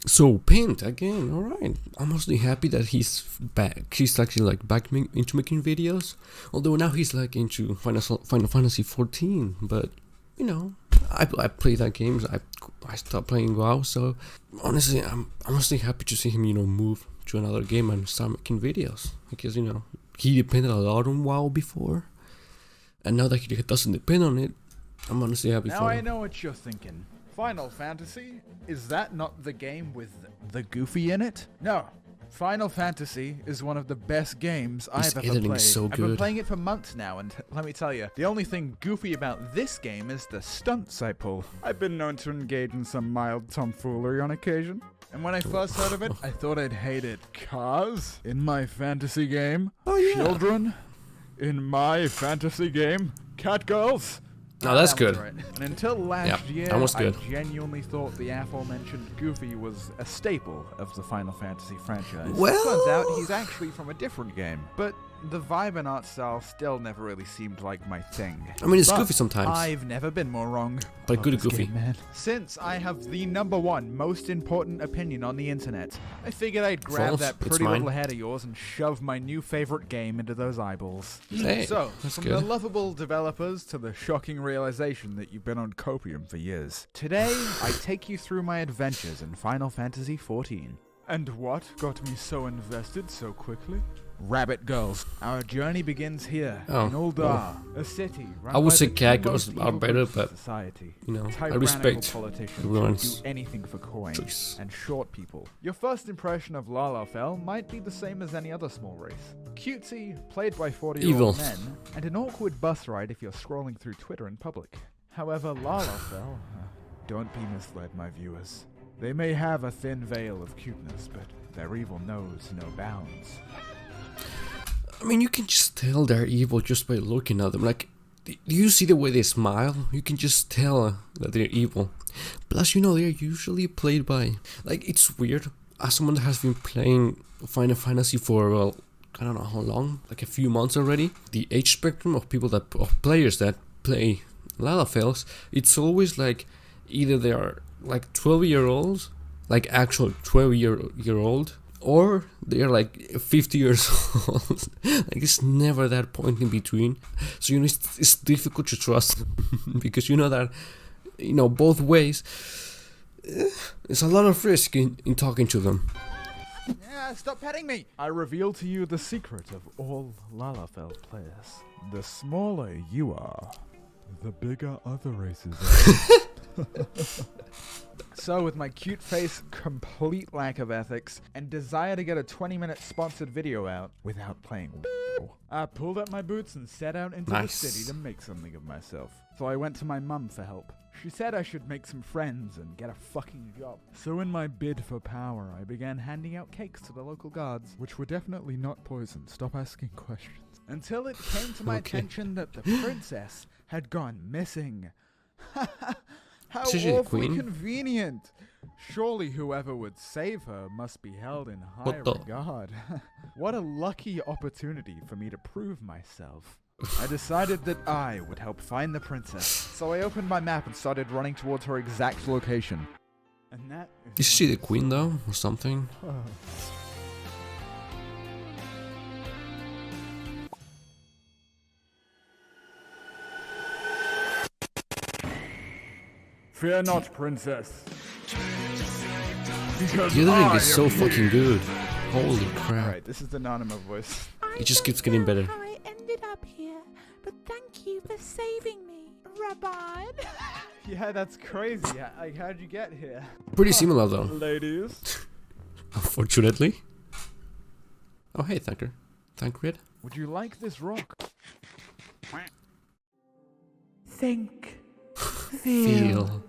So Pint again, alright. I'm mostly happy that he's back. He's actually like back into making videos. Although now he's like into Final Fantasy 14. But you know, I play that game. I stopped playing WoW. So honestly, I'm mostly happy to see him, you know, move to another game and start making videos. Because you know he depended a lot on WoW before, and now that he doesn't depend on it, I'm honestly happy Now for I him. know what you're thinking. Final Fantasy? Is that not the game with the Goofy in it? No. Final Fantasy is one of the best games I've ever editing played. is so I've been good. playing it for months now, and let me tell you, the only thing goofy about this game is the stunts I pull. I've been known to engage in some mild tomfoolery on occasion. And when I first heard of it, I thought I'd hate it. Cause in my fantasy game, children in my fantasy game, catgirls. Oh, that's That good. was right. And until last year, that was good. I genuinely thought the aforementioned Goofy was a staple of the Final Fantasy franchise. Well- Turns out he's actually from a different game. But the vibe and art style still never really seemed like my thing. I mean, it's But goofy sometimes. I've never been more wrong. But Love good this Goofy. game, man. Since I have the #1 most important opinion on the internet, I figured I'd grab False. that It's pretty mine. little head of yours and shove my new favorite game into those eyeballs. Hey, So, that's from good. the lovable developers to the shocking realization that you've been on copium for years, today I take you through my adventures in Final Fantasy XIV. And what got me so invested so quickly? Rabbit girls. Our journey begins here Oh, in Uldar, a city run I would by say the two cat most girls evil are better, groups of but, society. you know, I Tyrannical respect politicians who everyone's do anything for coin, choice. and short people. Your first impression of Lalafell might be the same as any other small race. Cutesy, played by 40-year-old Evil. men, and an awkward bus ride if you're scrolling through Twitter in public. However, Lalafell, don't be misled, my viewers. They may have a thin veil of cuteness, but their evil knows no bounds. I mean, you can just tell they're evil just by looking at them. Like, do you see the way they smile? You can just tell that they're evil. Plus, you know, they're usually played by... Like, it's weird. As someone that has been playing Final Fantasy for, well, I don't know how long, like a few months already, the age spectrum of players that play Lalafells, it's always like, either they are like 12-year-olds, like actual 12-year-old, or they are like 50 years old. Like, it's never that point in between. So, you know, it's difficult to trust because you know that, you know, both ways, it's a lot of risk in talking to them. Yeah, stop petting me! I reveal to you the secret of all Lalafell players. The smaller you are, the bigger other races are. So, with my cute face, complete lack of ethics, and desire to get a 20-minute sponsored video out without playing I pulled up my boots and set out into Nice. the city to make something of myself. So I went to my mum for help. She said I should make some friends and get a fucking job. So in my bid for power, I began handing out cakes to the local guards, which were definitely not poisoned. Stop asking questions. Until it came to my Okay. attention that the princess had gone missing. How Is she the awfully queen? convenient. Surely whoever would save her must be held in high What the- regard. What a lucky opportunity for me to prove myself. I decided that I would help find the princess, so I opened my map and started running towards her exact location. And that Is she the queen though, or something? Fear not, princess. Because The editing I is so am fucking good. Holy crap. Alright, this is the Nanima voice. It just keeps getting better. How I ended up here, but thank you for saving me, Rabbi. Yeah, that's crazy. Like, how'd you get here? Pretty similar though, Ladies. unfortunately. Oh hey, Thancred. Would you like this rock? Think. Feel.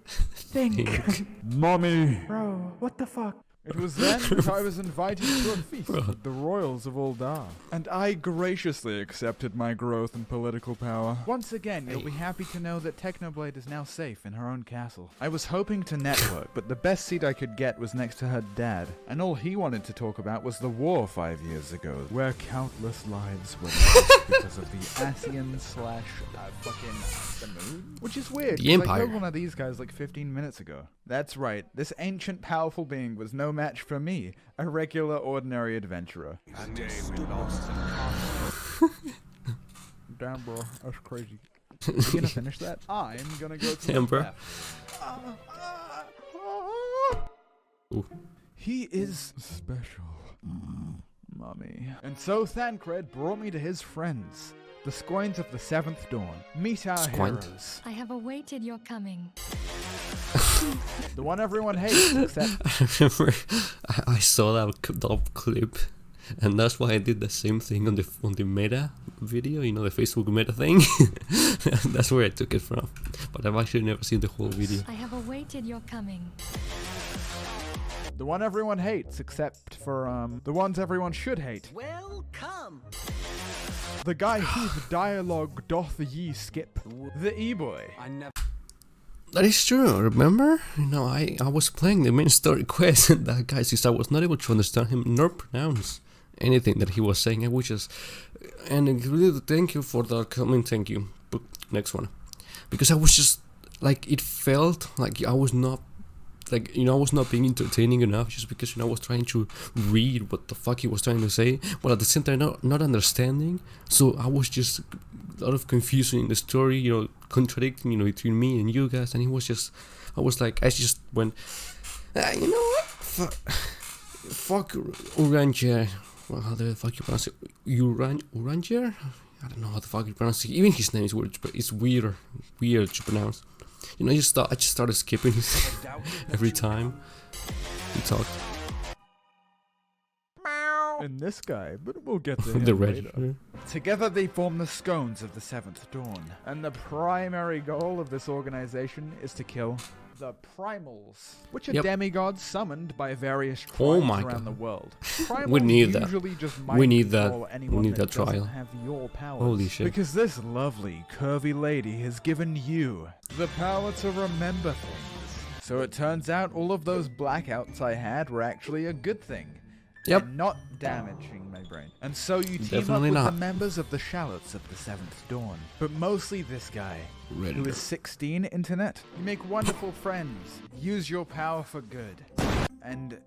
Think. Think. Mommy. Bro, what the fuck? It was then that I was invited to a feast with the royals of Uldar, and I graciously accepted my growth in political power. Once again, you'll be happy to know that Technoblade is now safe in her own castle. I was hoping to network, but the best seat I could get was next to her dad, and all he wanted to talk about was the war 5 years ago, where countless lives were lost because of the the moon? Which is weird, The because I Empire. killed one of these guys like 15 minutes ago. That's right, this ancient powerful being was no match for me, a regular ordinary adventurer. Damn bro, that's crazy. You gonna finish that? I'm gonna go to Damn, the bro. left. Ooh. He is special. Mummy. And so Thancred brought me to his friends, the Scions of the Seventh Dawn. Meet our Squint. heroes. I have awaited your coming. The one everyone hates, except I remember I saw that clip, and that's why I did the same thing on the meta video, you know, the Facebook meta thing. That's where I took it from, but I've actually never seen the whole video. I have awaited your coming. the one everyone hates, except for, the ones everyone should hate. Welcome. The guy whose dialogue doth ye skip. The E-boy. I never. That is true, remember? You know, I was playing the main story quest, and that guy, since I was not able to understand him nor pronounce anything that he was saying, I was just... And really, thank you for the comment, thank you. But next one. Because I was just, like, it felt like I was not, like, you know, I was not being entertaining enough, just because, you know, I was trying to read what the fuck he was trying to say, but at the same time not understanding. So I was just a lot of confusion in the story, you know, contradicting, you know, between me and you guys, and it was just, I was like, I just went, you know what, fuck Oranger, well, how the fuck you pronounce it, Oranger? I don't know how the fuck you pronounce it, even his name is weird, but it's weird to pronounce. You know, I just started skipping every time he talked. And this guy, but we'll get to him The later. red. Together they form the Scions of the Seventh Dawn, and the primary goal of this organization is to kill the Primals, which are Yep. demigods summoned by various tribes Oh my around God. the world. Primals We need that. usually just We need that. control We anyone need that that doesn't trial. have your powers. Holy shit. Because this lovely, curvy lady has given you the power to remember things. So it turns out all of those blackouts I had were actually a good thing. Yep. And not damaging my brain. And so you team Definitely up with not. the members of the Shallots of the Seventh Dawn. But mostly this guy, Red. who is 16 internet. You make wonderful friends. Use your power for good. And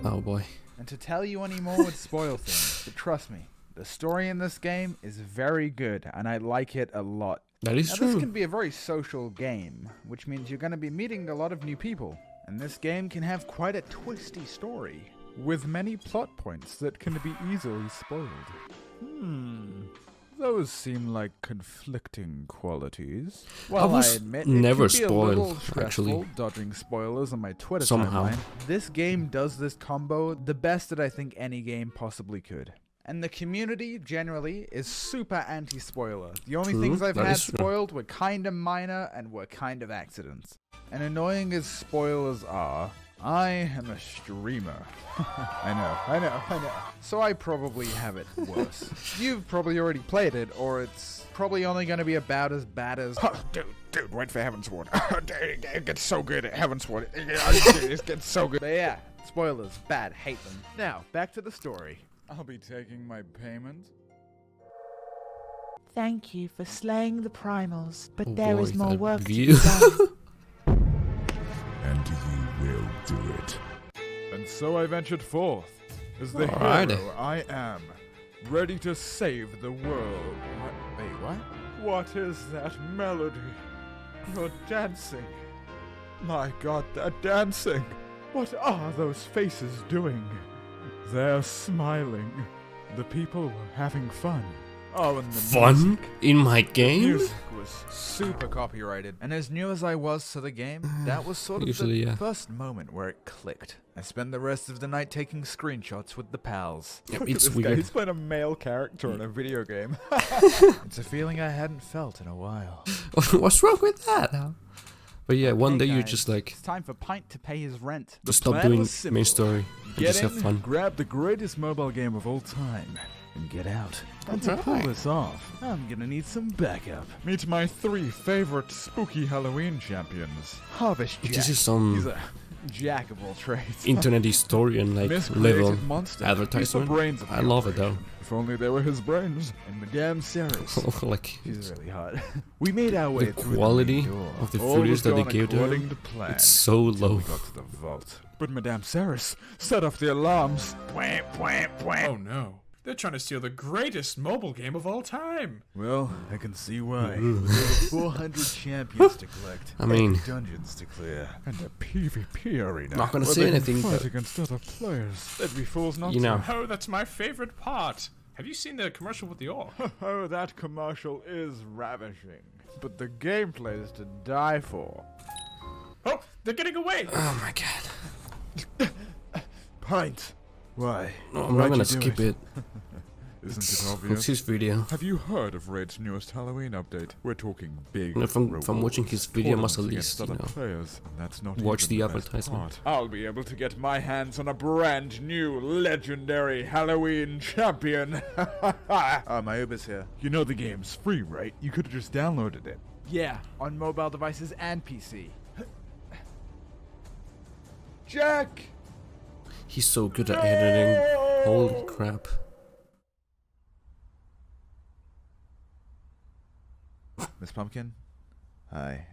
Oh boy. to tell you any more would spoil things. But trust me, the story in this game is very good, and I like it a lot. That is Now, true. this can be a very social game, which means you're going to be meeting a lot of new people. And this game can have quite a twisty story, with many plot points that can be easily spoiled. Those seem like conflicting qualities. Well, I was admit never it can be a little spoiled, stressful actually. dodging spoilers on my Twitter Somehow. timeline. This game does this combo the best that I think any game possibly could. And the community, generally, is super anti-spoiler. The only True, things I've that had is true. spoiled were kinda minor and were kind of accidents. And annoying as spoilers are, I am a streamer. I know. So I probably have it worse. You've probably already played it, or it's probably only going to be about as bad as... Dude, wait for Heavensward. It gets so good at Heavensward. It gets so good. But yeah, spoilers, bad, hate them. Now, back to the story. I'll be taking my payment. Thank you for slaying the primals, but Oh there boy, is more that work view. to be done. And you will do it. And so I ventured forth, as the Alrighty. hero I am, ready to save the world. Wait, what? What is that melody? You're dancing. My god, they're dancing. What are those faces doing? They're smiling. The people were having fun. Oh, and the Fun music. in my game? Music was super copyrighted, and as new as I was to the game, that was sort of Usually, the yeah. first moment where it clicked. I spent the rest of the night taking screenshots with the pals. Yep, Look at it's this guy, weird. he's playing a male character in a video game. It's a feeling I hadn't felt in a while. What's wrong with that? But But yeah, one Okay, day you're guys, just like, it's time for Pint to pay his rent. just stop doing main story and Get just in, have fun. grab the greatest mobile game of all time, and get out. And to pull this off, I'm gonna need some backup. Meet my 3 favorite spooky Halloween champions. Harvest Jack. This is He's some a jack of all trades. internet historian like Miscreated level monster. advertisement. He's the brains of I the love it though. operation. If only they were his brains. And Madame Saris. Like She's really hot. We made our way the through quality the main door. of the All footage was that they going gave to according him, to plan. it's so Till low. we got to the vault. But Madame Saris set off the alarms. Oh no. They're trying to steal the greatest mobile game of all time. Well, I can see why. There were 400 champions to collect. I mean, 8 dungeons to clear. And a PvP arena. Not gonna where say they can anything, fight but against other players. They'd be fools not you know. Oh, that's my favorite part. Have you seen the commercial with the orc? to. Oh, that commercial is ravishing. But the gameplay is to die for. Oh, they're getting away. Oh my god. Pint. Why? No, I'm Why'd not gonna you do skip it. Isn't it It's obvious? his video. Have you heard of Raid's newest Halloween update? We're talking big. No, from watching rewards, his video, I must at tournaments least, against you other know, players, and that's not watch even the best advertisement. part. I'll be able to get my hands on a brand new legendary Halloween champion. My Uber's here. You know the game's free, right? You could have just downloaded it. Yeah, on mobile devices and PC. Jack! He's so good at editing. Holy crap. Miss Pumpkin? Hi.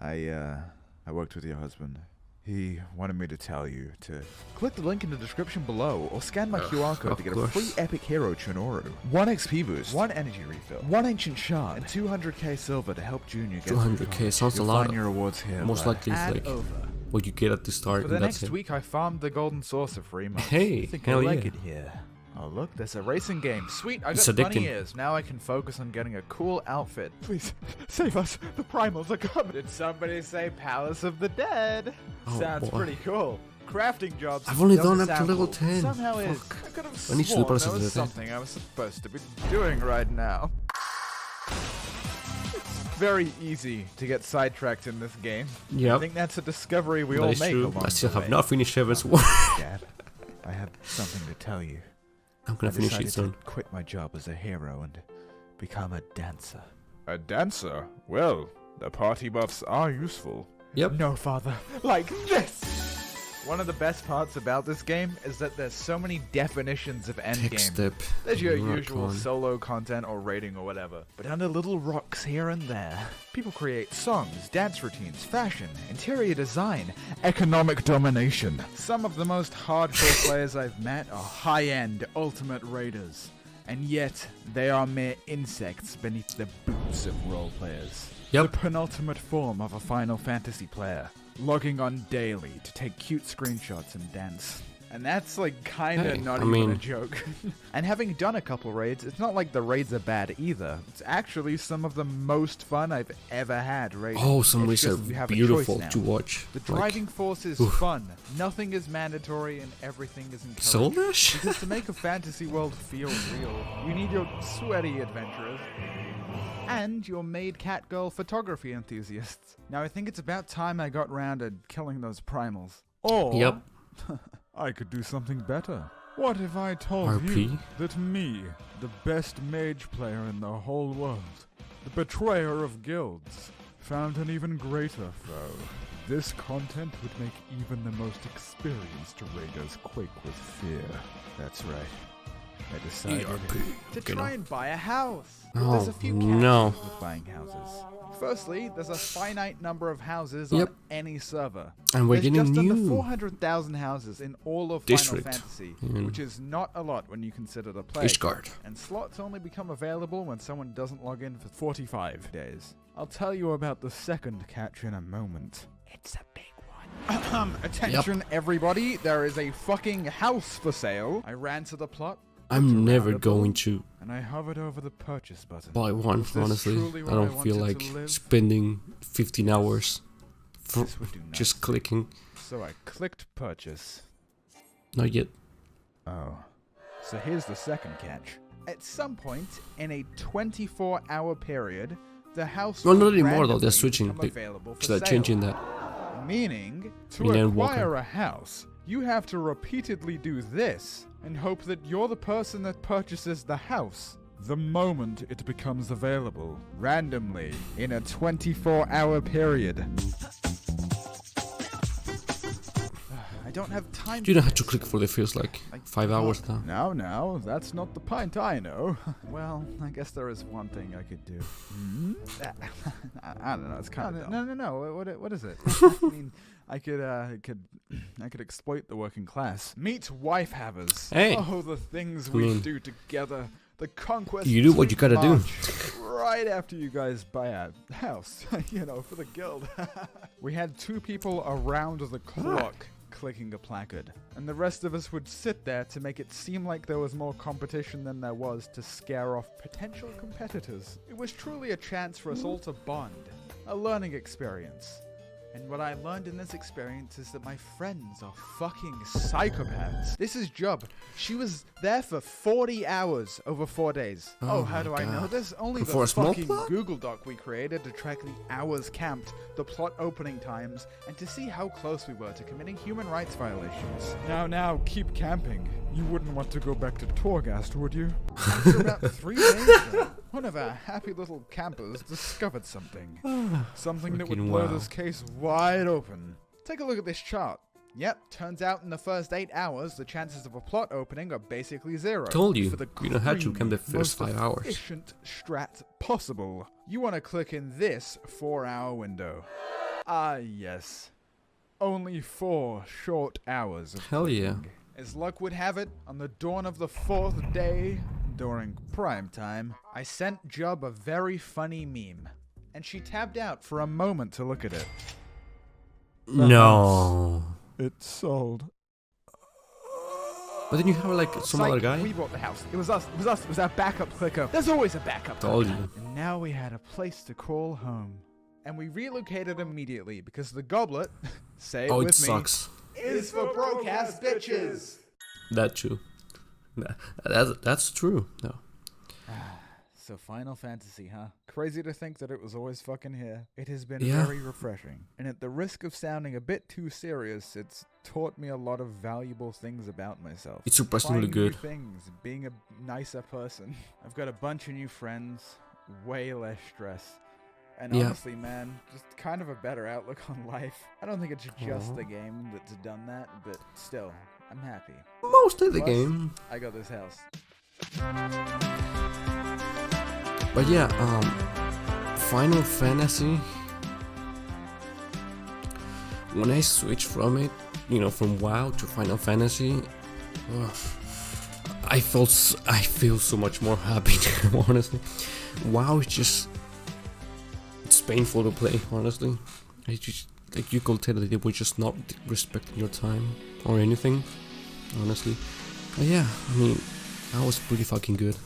I worked with your husband. He wanted me to tell you to click the link in the description below or scan my QR code of to get course. a free epic hero Chinoru, 1 XP boost, 1 energy refill, 1 ancient shard, and 200k silver to help Junior get 200k sounds a You'll lot. find your rewards here. Most bud. likely it's And like over. what you get at the start, For the and that's next it. week, I farmed the golden saucer for 3 months. Hey, I think hell I like yeah. it here. Oh look, there's a racing game. Sweet, I It's got bunny addicting. ears. Now I can focus on getting a cool outfit. Please, save us. The primals are coming. Did somebody say Palace of the Dead? Oh, Sounds boy. pretty cool. Crafting jobs. I've only doesn't done up to sound level cool. 10. Somehow is. Fuck. I could have I need to do sworn Palace there of the was Dead. something I was supposed to be doing right now. Very easy to get sidetracked in this game. I Yep, think that's a discovery we all that is make true. along I still the have way. not finished Heaven's War. Dad, I have something to tell you. I'm gonna finish it decided soon. to quit my job as a hero and become a dancer. A dancer? Well, the party buffs are useful. Yep. No, father. Like this! One of the best parts about this game is that there's so many definitions of Tech endgame. step. There's your rock usual on. solo content or raiding or whatever. But under little rocks here and there, people create songs, dance routines, fashion, interior design, economic domination. Some of the most hardcore players I've met are high-end ultimate raiders. And yet, they are mere insects beneath the boots of role players. Yep. The penultimate form of a Final Fantasy player. Logging on daily to take cute screenshots and dance. And that's like kinda Hey, not I even a mean- joke. And having done a couple raids, it's not like the raids are bad either. It's actually some of the most fun I've ever had raiding. Oh, some It's raids just are you have a beautiful choice now. to watch. The Like, driving force is oof. fun. Nothing is mandatory and everything is encouraged. Soul Dash? Because to make a fantasy world feel real, you need your sweaty adventurers and your maid cat girl photography enthusiasts. Now I think it's about time I got round to killing those primals. Or Yep. I could do something better. What if I told RP? you that me, the best mage player in the whole world, the betrayer of guilds, found an even greater foe? This content would make even the most experienced raiders quake with fear. That's right. I decided to try and buy a house. But there's a few no. catches with buying houses. Firstly, there's a finite number of houses Yep. on any server. And we're There's getting just under new 400,000 houses in all of district Final Fantasy, in which is not a lot when you consider the plague. Ishgard. And slots only become available when someone doesn't log in for 45 days. I'll tell you about the second catch in a moment. It's a big one. Attention everybody, there is a fucking house for sale. I ran to the plot. I'm looked never around a going bit, to and I hovered over the purchase button. buy one, Was this honestly. truly I what I don't feel wanted like to live? spending 15 hours for This would do just nothing. clicking. So I clicked purchase. Not yet. Oh. So here's the second catch. At some point in a 24-hour period, the house Well, will not anymore though. randomly They're switching. become available for They're sale. changing that. Meaning, to Millennium acquire Walker. a house, you have to repeatedly do this and hope that you're the person that purchases the house the moment it becomes available, randomly, in a 24-hour period. I don't have time. You don't have to click for the feels like 5 hours now. No, that's not the pint I know. Well, I guess there is one thing I could do. I don't know. It's kind of no. What is it? I mean, I could exploit the working class. Meet wife havers. Hey. Oh, the things we do together. The conquest. You do what you gotta do. Right after you guys buy a house, for the guild. We had 2 people around the clock clicking a placard, and the rest of us would sit there to make it seem like there was more competition than there was to scare off potential competitors. It was truly a chance for us all to bond, a learning experience. And what I learned in this experience is that my friends are fucking psychopaths. This is Job. She was there for 40 hours over 4 days. Oh, how do I know this? Only For the a small fucking plot? Google Doc we created to track the hours camped, the plot opening times, and to see how close we were to committing human rights violations. Now, keep camping. You wouldn't want to go back to Torghast, would you? After about 3 days, though, one of our happy little campers discovered something. Something that would Freaking blow wow. this case wide open. Take a look at this chart. Yep, turns out in the first 8 hours, the chances of a plot opening are basically 0. Told you, For the you don't have to creamy, camp the first most 5 hours. efficient strat possible. You want to click in this 4-hour window. Ah, yes. Only 4 short hours of Hell yeah. clicking. As luck would have it, on the dawn of the 4th day, during prime time, I sent Job a very funny meme, and she tabbed out for a moment to look at it. No. It's sold. But then you have like some other guy. We bought the house. It was us. It was our backup clicker. There's always a backup Told clicker. you. And now we had a place to call home. And we relocated immediately because the goblet, say it Oh, with it me, sucks. is for broke-ass bitches. That true. That's true. No. So Final Fantasy, huh? Crazy to think that it was always fucking here. It has been Yeah. very refreshing. And at the risk of sounding a bit too serious, it's taught me a lot of valuable things about myself. It's surprisingly Trying good. New things, being a nicer person. I've got a bunch of new friends, way less stress. And Yeah. honestly, man, just kind of a better outlook on life. I don't think it's just the game that's done that, but still, I'm happy. Mostly the Plus, game. I got this house. But yeah, Final Fantasy. When I switched from it, from WoW to Final Fantasy, I feel so much more happy. Honestly, WoW is just, it's painful to play. Honestly, I just like you could tell that they were just not respecting your time or anything. Honestly, but yeah, I mean, that was pretty fucking good.